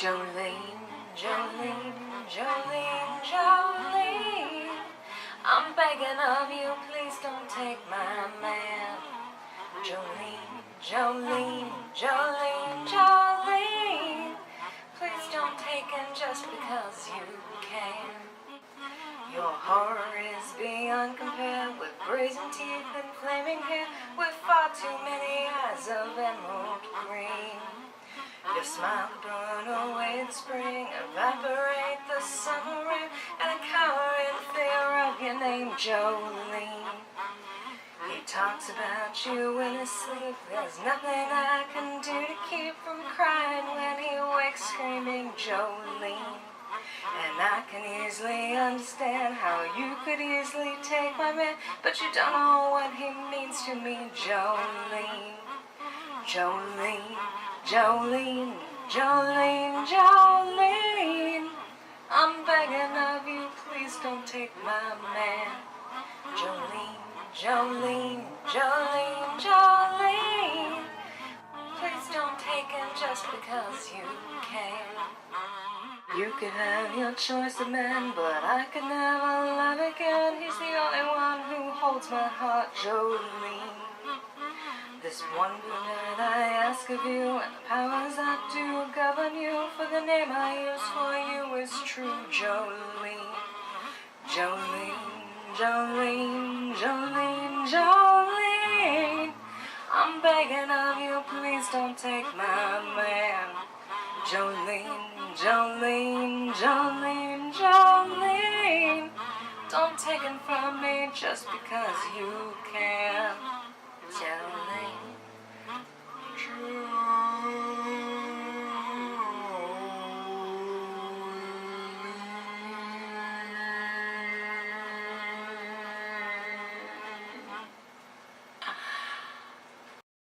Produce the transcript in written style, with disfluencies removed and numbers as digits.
Jolene, Jolene, Jolene, Jolene, I'm begging of you, please don't take my man. Jolene, Jolene, Jolene, Jolene, please don't take him just because you can. Your horror is beyond compare, with brazen teeth and flaming hair, with far too many eyes of emerald green. Your smile burn away the spring, evaporate the summer rain, and a cower in fear of your name, Jolene. He talks about you in his sleep, there's nothing I can do to keep from crying when he wakes screaming, Jolene. And I can easily understand how you could easily take my man, but you don't know what he means to me, Jolene. Jolene, Jolene, Jolene, Jolene, I'm begging of you, please don't take my man. Jolene, Jolene, Jolene, Jolene, please don't take him just because you can. You could have your choice of men, but I could never love again. He's the only one who holds my heart, Jolene. This one night I ask of you, and the powers that do govern you, for the name I use for you is true, Jolene. Jolene, Jolene, Jolene, Jolene, I'm begging of you, please don't take my man. Jolene, Jolene, Jolene, Jolene, don't take him from me just because you can. Jolene, Jolene.